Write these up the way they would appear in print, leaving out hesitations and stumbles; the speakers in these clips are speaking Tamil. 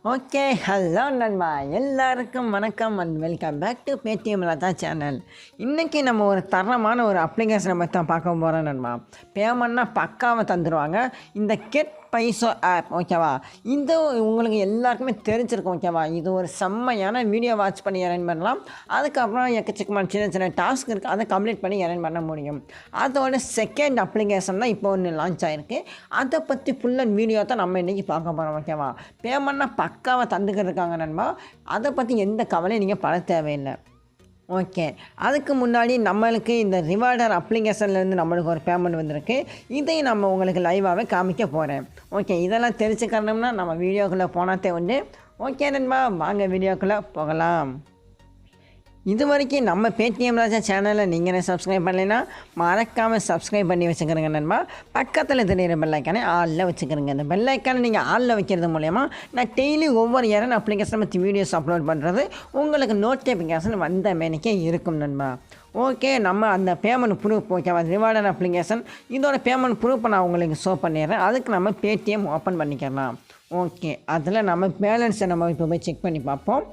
ஓகே, ஹலோ நண்பா, எல்லாருக்கும் வணக்கம் and welcome back to Paytm Latha channel. இன்றைக்கி நம்ம ஒரு தரமான ஒரு அப்ளிகேஷனை பற்றி தான் பார்க்க போகிறோம் நண்பா. பேமெண்ட்னா பக்காவை தந்துடுவாங்க. இந்த கெட் பைசா ஆப் ஓகேவா, இது உங்களுக்கு எல்லாருக்குமே தெரிஞ்சிருக்கும் ஓகேவா. இது ஒரு செம்மையான வீடியோ வாட்ச் பண்ணி எரன் பண்ணலாம். அதுக்கப்புறம் எக்கச்சக்கமான சின்ன சின்ன டாஸ்க் இருக்குது, அதை கம்ப்ளீட் பண்ணி எரன் பண்ண முடியும். அதோட செகண்ட் அப்ளிகேஷன் தான் இப்போ ஒன்று லான்ச் ஆகிருக்கு. அதை பற்றி ஃபுல் அண்ட் வீடியோ தான் நம்ம இன்றைக்கி பார்க்க போகிறோம் ஓகேவா. பேமெண்ட்னா பக்காவை தந்துக்கிட்டு இருக்காங்க நண்பா. அதை பற்றி எந்த கவலையும் நீங்கள் பட தேவையில்லை. ஓகே, அதுக்கு முன்னாடி நம்மளுக்கு இந்த ரிவார்டர் அப்ளிகேஷன்லேருந்து நம்மளுக்கு ஒரு பேமெண்ட் வந்திருக்கு. இதையும் நம்ம உங்களுக்கு லைவாகவே காமிக்க போகிறேன். ஓகே, இதெல்லாம் தெரிஞ்சுக்கணும்னா நம்ம வீடியோக்குள்ளே போனாத்தே உண்டு. ஓகே நண்பா, வாங்க வீடியோக்குள்ளே போகலாம். இது வரைக்கும் நம்ம பேடிஎம் ராஜா சேனலை நீங்கள் சப்ஸ்கிரைப் பண்ணலைன்னா மறக்காமல் சப்ஸ்கிரைப் பண்ணி வச்சுக்கிறேங்க நண்பா. பக்கத்தில் தெரியிற பெல்லைக்கானே ஆளில் வச்சுக்கிறேங்க. இந்த பெல்லைக்கானை நீங்கள் ஆளில் வைக்கிறது மூலயமா நான் டெய்லி ஒவ்வொரு இடம் அப்ளிகேஷன் பற்றி வீடியோஸ் அப்லோட் பண்ணுறது உங்களுக்கு நோட்டிஃபிகேஷன் வந்த மேனிக்கே இருக்கும் நண்பா. ஓகே, நம்ம அந்த பேமெண்ட் ப்ரூஃப் ஓகேவா, ரிவார்டர் அப்ளிகேஷன் இதோட பேமெண்ட் ப்ரூஃபை நான் உங்களுக்கு ஷோ பண்ணிடுறேன். அதுக்கு நம்ம பேடிஎம் ஓப்பன் பண்ணிக்கலாம். ஓகே, அதில் நம்ம பேலன்ஸை நம்ம இப்போ போய் செக் பண்ணி பார்ப்போம்.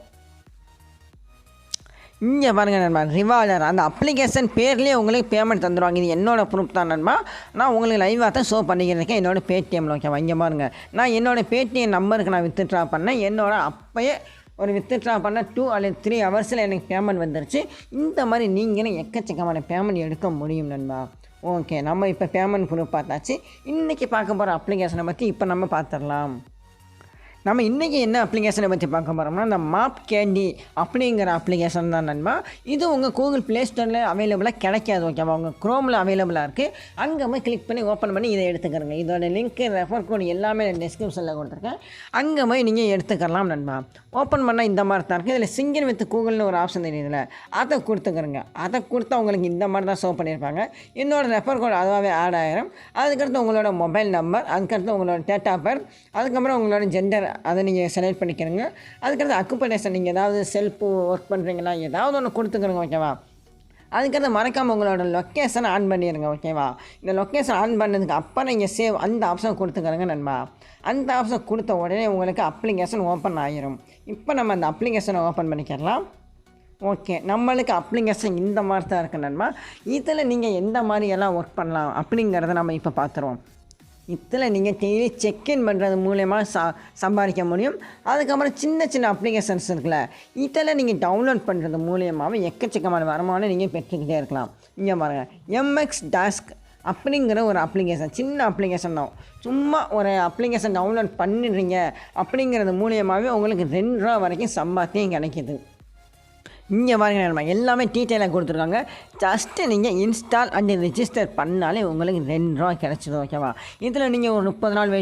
இங்கே பாருங்கள் நண்பா, ரிவார்டர் அந்த அப்ளிகேஷன் பேர்லேயே உங்களுக்கு பேமெண்ட் தந்துடுவாங்க. இது என்னோடய ப்ரூஃப் தான் நண்பா. நான் உங்களுக்கு லைவாக தான் ஷோ பண்ணிக்கிறேன் என்னோடய பேடிஎம்மில் ஓகேவா. இங்கே பாருங்கள், நான் என்னோடய பேடிஎம் நம்பருக்கு நான் வித்ட்ரா பண்ணேன். அப்போயே ஒரு வித்ட்ரா பண்ண 2 அல்லது 3 ஹவர்ஸில் எனக்கு பேமெண்ட் வந்துருச்சு. இந்த மாதிரி நீங்களும் எக்கச்சக்கமான பேமெண்ட் எடுக்க முடியும் நண்பா. ஓகே, நம்ம இப்போ பேமெண்ட் ப்ரூஃப் பார்த்தாச்சு. இன்றைக்கி பார்க்க போகிற அப்ளிகேஷனை பற்றி இப்போ நம்ம பார்த்துடலாம். நம்ம இன்றைக்கி என்ன அப்ளிகேஷனை பற்றி பார்க்க போகிறோம்னா, இந்த மாப் கேண்டி அப்படிங்கிற அப்ளிகேஷன் தான் நண்பா. இது உங்கள் கூகுள் ப்ளே ஸ்டோரில் அவைலபிளாக கிடைக்காது ஓகேவா. உங்கள் க்ரோமில் அவைலபிளாக இருக்குது. அங்கே போய் கிளிக் பண்ணி ஓப்பன் பண்ணி இதை எடுத்துக்கிறங்க. இதோட லிங்க்கு, ரெஃபர் கோடு எல்லாமே டிஸ்கிரிப்ஷனில் கொடுத்துருக்கேன். அங்கே போய் நீங்கள் எடுத்துக்கலாம் நண்பா. ஓப்பன் பண்ணால் இந்த மாதிரி தான் இருக்குது. இதில் சிங்கிள் வித் கூகுள்னு ஒரு ஆப்ஷன் தெரியுதுல, அதை கொடுத்துக்கிறங்க. அதை கொடுத்தா உங்களுக்கு இந்த மாதிரி தான் ஷோ பண்ணியிருப்பாங்க. என்னோடய ரெஃபர் கோடு அதுவாகவே ஆட் ஆகிரும். அதுக்கடுத்து உங்களோட மொபைல் நம்பர், அதுக்கடுத்து உங்களோட டேட் ஆஃப் பர்த், அதுக்கப்புறம் உங்களோட ஜெண்டர் அதை நீங்கள் செலக்ட் பண்ணிக்கிறங்க. அதுக்கடுத்து அக்குபேஷன், நீங்கள் ஏதாவது செல்ஃபு ஒர்க் பண்ணுறீங்களா, ஏதாவது ஒன்று கொடுத்துக்கிறங்க ஓகேவா. அதுக்கடுத்து மறக்காமல் உங்களோட லொக்கேஷன் ஆன் பண்ணிடுங்க ஓகேவா. இந்த லொக்கேஷன் ஆன் பண்ணதுக்கு அப்புறம் நீங்கள் சேவ் அந்த ஆப்ஷன் கொடுத்துக்கிறங்க நண்பா. அந்த ஆப்ஷன் கொடுத்த உடனே உங்களுக்கு அப்ளிகேஷன் ஓப்பன் ஆகிரும். இப்போ நம்ம அந்த அப்ளிகேஷனை ஓப்பன் பண்ணிக்கலாம். ஓகே, நம்மளுக்கு அப்ளிகேஷன் இந்த மாதிரி தான் இருக்குது நண்பா. இதில் நீங்கள் எந்த மாதிரியெல்லாம் ஒர்க் பண்ணலாம் அப்படிங்கிறத நம்ம இப்போ பார்த்துருவோம். இதில் நீங்கள் டெய்லி செக்இன் பண்ணுறது மூலயமா சம்பாதிக்க முடியும். அதுக்கப்புறம் சின்ன சின்ன அப்ளிகேஷன்ஸ் இருக்குல்ல, இதில் நீங்கள் டவுன்லோட் பண்ணுறது மூலியமாகவே எக்கச்சக்கமான வருமானம் நீங்கள் பெற்றுக்கிட்டே இருக்கலாம். இங்கே பாருங்கள், எம்எக்ஸ் டாஸ்க் அப்படிங்கிற ஒரு அப்ளிகேஷன், சின்ன அப்ளிகேஷன் தான். சும்மா ஒரு அப்ளிகேஷன் டவுன்லோட் பண்ணிடுறீங்க அப்படிங்கிறது மூலியமாகவே உங்களுக்கு 2 ரூபா வரைக்கும் சம்பாத்தியம் கிடைக்கிது. இங்கே பாருங்கள் நம்ம எல்லாமே டீட்டெயிலாக கொடுத்துருக்காங்க. ஜஸ்ட்டு நீங்கள் இன்ஸ்டால் அண்ட் ரிஜிஸ்டர் பண்ணாலே உங்களுக்கு 2 ரூபா கிடச்சிடும் ஓகேவா. இதில் நீங்கள் ஒரு 30 நாள்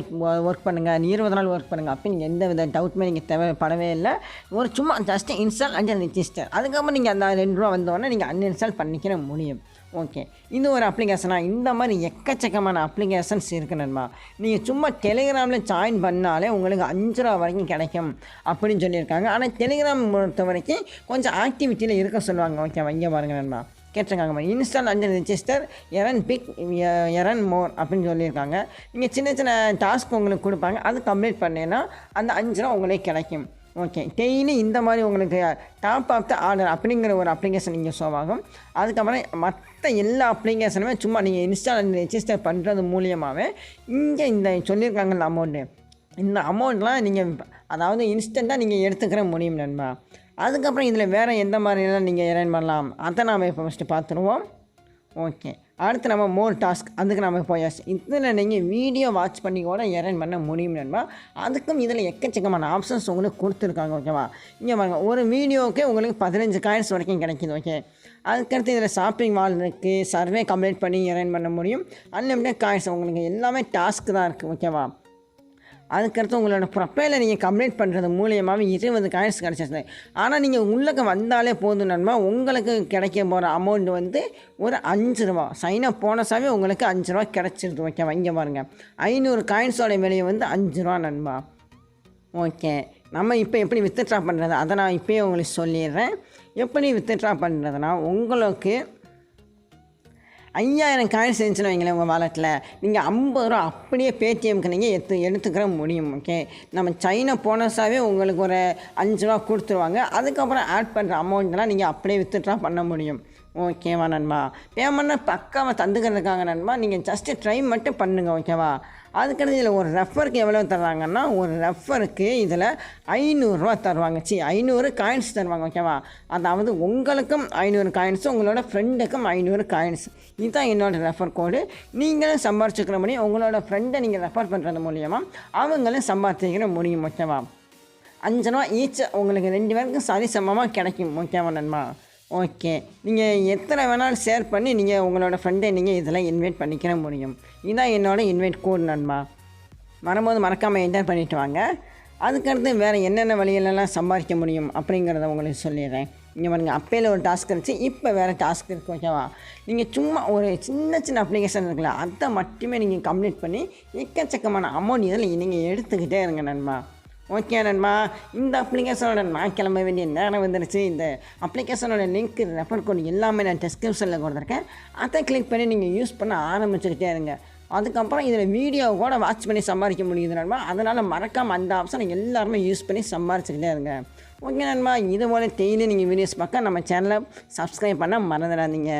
ஒர்க் பண்ணுங்கள், 20 நாள் ஒர்க் பண்ணுங்கள் அப்படின்னு எந்த வித டவுட்டுமே நீங்கள் தேவைப்படவே இல்லை. ஒரு சும்மா ஜஸ்ட்டு இன்ஸ்டால் அண்ட் ரிஜிஸ்டர், அதுக்கப்புறம் நீங்கள் அந்த 2 ரூபா வந்தோடனே நீங்கள் அன்இன்ஸ்டால் பண்ணிக்கிற முடியும். ஓகே, இது ஒரு அப்ளிகேஷனாக. இந்த மாதிரி எக்கச்சக்கமான அப்ளிகேஷன்ஸ் இருக்குது நண்பா. நீங்கள் சும்மா டெலிகிராமில் ஜாயின் பண்ணாலே உங்களுக்கு 5 ரூபா வரைக்கும் கிடைக்கும் அப்படின்னு சொல்லியிருக்காங்க. ஆனால் டெலிகிராம் பொறுத்த வரைக்கும் கொஞ்சம் ஆக்டிவிட்டியில் இருக்க சொல்லுவாங்க ஓகேவா. இங்கே பாருங்கள் நண்பா, கேட்டிருக்காங்க install and register earn big earn more அப்படின்னு சொல்லியிருக்காங்க. நீங்கள் சின்ன சின்ன டாஸ்க் உங்களுக்கு கொடுப்பாங்க, அது கம்ப்ளீட் பண்ணேன்னா அந்த 5 ரூபா உங்களுக்கு கிடைக்கும். ஓகே, டெய்லி இந்த மாதிரி உங்களுக்கு டாப் ஆஃப் த ஆர்டர் அப்படிங்கிற ஒரு அப்ளிகேஷன் நீங்கள் ஷோ ஆகும். அதுக்கப்புறம் மற்ற எல்லா அப்ளிகேஷனுமே சும்மா நீங்கள் இன்ஸ்டால் அண்ட் ரெஜிஸ்டர் பண்ணுறது மூலியமாகவே இங்கே இந்த சொல்லியிருக்காங்கல்ல அமௌண்ட்டு, இந்த அமௌண்ட்லாம் நீங்கள் அதாவது இன்ஸ்டண்ட்டாக நீங்கள் எடுத்துக்கிற முடியும் நண்பா. அதுக்கப்புறம் இதில் வேறு எந்த மாதிரிலாம் நீங்கள் எரன் பண்ணலாம் அதை நாம் இப்போ ஃபஸ்ட்டு பார்த்துருவோம். ஓகே, அடுத்து நம்ம மோர் டாஸ்க், அதுக்கு நம்ம போயாச்சு. இதில் நீங்கள் வீடியோ வாட்ச் பண்ணி கூட எரன் பண்ண முடியும் நண்பா. அதுக்கும் இதில் எக்கச்சக்கமான ஆப்ஷன்ஸ் உங்களுக்கு கொடுத்துருக்காங்க ஓகேவா. இங்கே பாருங்க, ஒரு வீடியோவுக்கு உங்களுக்கு 15 காயின்ஸ் வரைக்கும் கிடைக்கிது. ஓகே, அதுக்கடுத்து இதில் ஷாப்பிங் மால் இருக்குது, சர்வே கம்ப்ளீட் பண்ணி எரன் பண்ண முடியும். அன்லிமிட்டட் காயின்ஸ் உங்களுக்கு எல்லாமே டாஸ்க்கு தான் இருக்குது ஓகேவா. அதுக்கடுத்து உங்களோட ப்ரொஃபைலை நீங்கள் கம்ப்ளீட் பண்ணுறது மூலியமாகவே 20 காயின்ஸ் கிடச்சிருச்சு. ஆனால் நீங்கள் உள்ளே வந்தாலே போதும் நண்பா, உங்களுக்கு கிடைக்க போகிற அமௌண்ட் வந்து ஒரு 5 ரூபா. சைனப் போனஸாகவே உங்களுக்கு 5 ரூபா கிடச்சிருது ஓகேவா. இங்கே பாருங்கள், 500 காயின்ஸோட விலையை வந்து 5 ரூபா நண்பா. ஓகே, நம்ம இப்போ எப்படி வித்ட்ரா பண்ணுறது அதை நான் இப்போயே உங்களுக்கு சொல்லிடுறேன். எப்படி வித்ட்ரா பண்ணுறதுனா, உங்களுக்கு 5000 காயின்ஸ் இருந்துச்சுன்னு வைங்களேன் உங்கள் வாலெட்டில், நீங்கள் ரூ. 50 அப்படியே பேடிஎம்க்கு நீங்கள் எடுத்துக்கிற முடியும். ஓகே, நம்ம சைனா போனஸாகவே உங்களுக்கு ஒரு ரூ. 5 கொடுத்துருவாங்க. அதுக்கப்புறம் ஆட் பண்ணுற அமௌண்ட்டெல்லாம் நீங்கள் அப்படியே வித்ட்ரா பண்ண முடியும். ஓகேவா நண்பா? பேமெண்ட்டை பக்காவாக தந்துக்கிறதுக்காக நண்பா, நீங்கள் ஜஸ்ட்டு ட்ரை மட்டும் பண்ணுங்கள். ஓகேவா? அதுக்கடுத்து இதில் ஒரு ரெஃபருக்கு எவ்வளோ தருவாங்கன்னா, ஒரு ரெஃபருக்கு இதில் ரூ. 500 தருவாங்க. 500 காயின்ஸ் தருவாங்க. ஓகேவா? அதாவது உங்களுக்கும் 500 காயின்ஸு, உங்களோட ஃப்ரெண்டுக்கும் 500 காயின்ஸ். இதுதான் என்னோடய ரெஃபர் கோடு. நீங்களும் சம்பாரிச்சுக்கிற முடியும். உங்களோட ஃப்ரெண்டை நீங்கள் ரெஃபர் பண்ணுறது மூலிமா அவங்களும் சம்பாதிக்கிற முடியும். ஓகேவா? ரூ. 5 ஈச் உங்களுக்கு 2 பேருக்கும் சரிசமமாக கிடைக்கும். ஓகேவா நண்பா? ஓகே, நீங்கள் எத்தனை வேணாலும் ஷேர் பண்ணி நீங்கள் உங்களோட ஃப்ரெண்டை நீங்கள் இதில் இன்வைட் பண்ணிக்கிற முடியும். இதுதான் என்னோடய இன்வைட் கோட் நண்பா. வரும்போது மறக்காமல் என்டர் பண்ணிவிட்டு வாங்க. அதுக்கடுத்து வேறு என்னென்ன வழிகளெல்லாம் சம்பாதிக்க முடியும் அப்படிங்கிறத உங்களுக்கு சொல்லிடுறேன். இங்கே பாருங்கள், அப்பையில் ஒரு டாஸ்க் இருந்துச்சு, இப்போ வேறு டாஸ்க் இருக்குது. ஓகேவா? நீங்கள் சும்மா ஒரு சின்ன அப்ளிகேஷன் இருக்குல்ல, அதை மட்டுமே நீங்கள் கம்ப்ளீட் பண்ணி எக்கச்சக்கமான அமௌண்ட் இதில் நீங்கள் எடுத்துக்கிட்டே இருங்க நண்பா. ஓகே நண்பா, இந்த அப்ளிகேஷனோட நான் கிளம்ப வேண்டிய நேரம் வந்துருச்சு. இந்த அப்ளிகேஷனோட லிங்க், ரெஃபர் கோட் எல்லாமே நான் டிஸ்கிரிப்ஷனில் கொடுத்துருக்கேன். அதை கிளிக் பண்ணி நீங்கள் யூஸ் பண்ண ஆரம்பிச்சுக்கிட்டே இருங்க. அதுக்கப்புறம் இதில் வீடியோ கூட வாட்ச் பண்ணி சம்பாதிக்க முடியுது நண்பா. அதனால் மறக்காமல் அந்த ஆப்ஷனை எல்லாருமே யூஸ் பண்ணி சம்பாதிச்சுக்கிட்டே இருங்க. ஓகே நண்பா, இது போல் டெய்லி நீங்கள் வீடியோஸ் பார்க்க நம்ம சேனலை சப்ஸ்கிரைப் பண்ண மறந்துடாதீங்க.